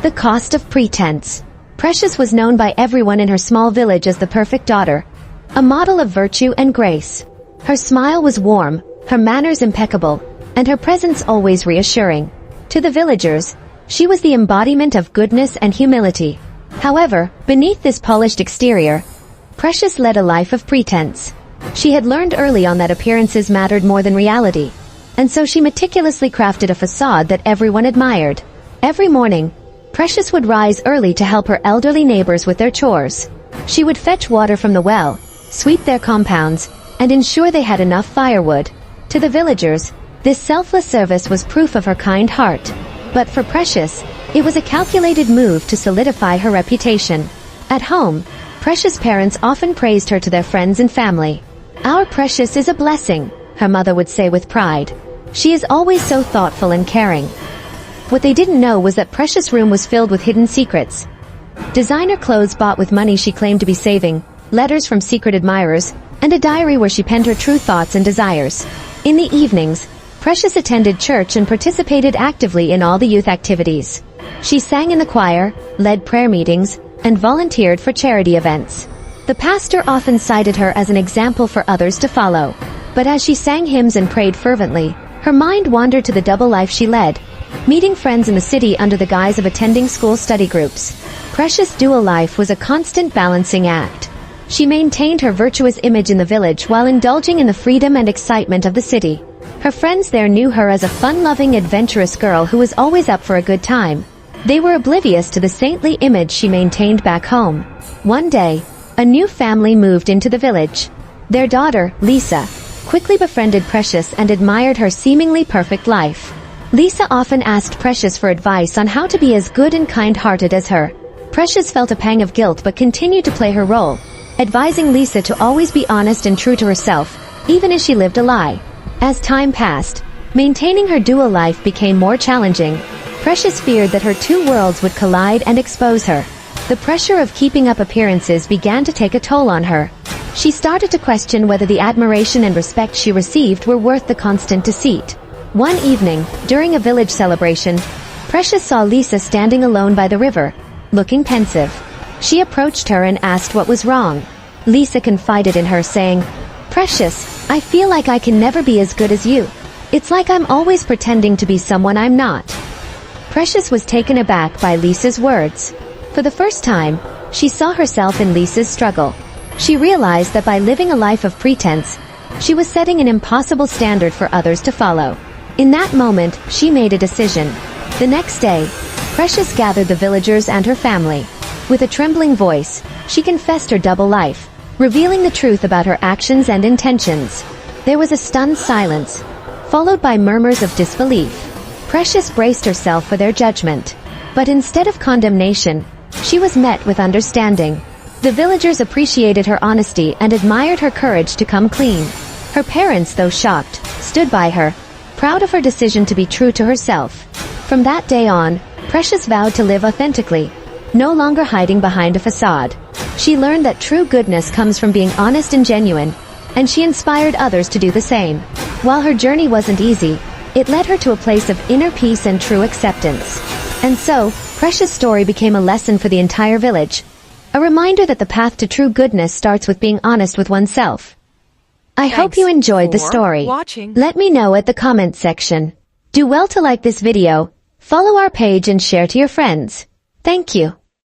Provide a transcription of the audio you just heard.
The Cost of Pretense. Precious was known by everyone in her small village as the perfect daughter, a model of virtue and grace. Her smile was warm, her manners impeccable, and her presence always reassuring. To the villagers, she was the embodiment of goodness and humility. However, beneath this polished exterior, Precious led a life of pretense. She had learned early on that appearances mattered more than reality, and so she meticulously crafted a facade that everyone admired. Every morning, Precious would rise early to help her elderly neighbors with their chores. She would fetch water from the well, sweep their compounds, and ensure they had enough firewood. To the villagers, this selfless service was proof of her kind heart. But for Precious, it was a calculated move to solidify her reputation. At home, Precious' parents often praised her to their friends and family. "Our Precious is a blessing," her mother would say with pride. "She is always so thoughtful and caring." What they didn't know was that Precious' room was filled with hidden secrets. Designer clothes bought with money she claimed to be saving, letters from secret admirers, and a diary where she penned her true thoughts and desires. In the evenings, Precious attended church and participated actively in all the youth activities. She sang in the choir, led prayer meetings, and volunteered for charity events. The pastor often cited her as an example for others to follow. But as she sang hymns and prayed fervently, her mind wandered to the double life she led, meeting friends in the city under the guise of attending school study groups. Precious' dual life was a constant balancing act. She maintained her virtuous image in the village while indulging in the freedom and excitement of the city. Her friends there knew her as a fun-loving, adventurous girl who was always up for a good time. They were oblivious to the saintly image she maintained back home. One day, a new family moved into the village. Their daughter, Lisa, quickly befriended Precious and admired her seemingly perfect life. Lisa often asked Precious for advice on how to be as good and kind-hearted as her. Precious felt a pang of guilt but continued to play her role, advising Lisa to always be honest and true to herself, even as she lived a lie. As time passed, maintaining her dual life became more challenging. Precious feared that her two worlds would collide and expose her. The pressure of keeping up appearances began to take a toll on her. She started to question whether the admiration and respect she received were worth the constant deceit. One evening, during a village celebration, Precious saw Lisa standing alone by the river, looking pensive. She approached her and asked what was wrong. Lisa confided in her, saying, "Precious, I feel like I can never be as good as you. It's like I'm always pretending to be someone I'm not." Precious was taken aback by Lisa's words. For the first time, she saw herself in Lisa's struggle. She realized that by living a life of pretense, she was setting an impossible standard for others to follow. In that moment, she made a decision. The next day, Precious gathered the villagers and her family. With a trembling voice, she confessed her double life, revealing the truth about her actions and intentions. There was a stunned silence, followed by murmurs of disbelief. Precious braced herself for their judgment. But instead of condemnation, she was met with understanding. The villagers appreciated her honesty and admired her courage to come clean. Her parents, though shocked, stood by her, proud of her decision to be true to herself. From that day on, Precious vowed to live authentically, no longer hiding behind a facade. She learned that true goodness comes from being honest and genuine, and she inspired others to do the same. While her journey wasn't easy, it led her to a place of inner peace and true acceptance. And so, Precious' story became a lesson for the entire village, a reminder that the path to true goodness starts with being honest with oneself. I hope you enjoyed the story. Let me know at the comments section. Do well to like this video, follow our page and share to your friends. Thank you.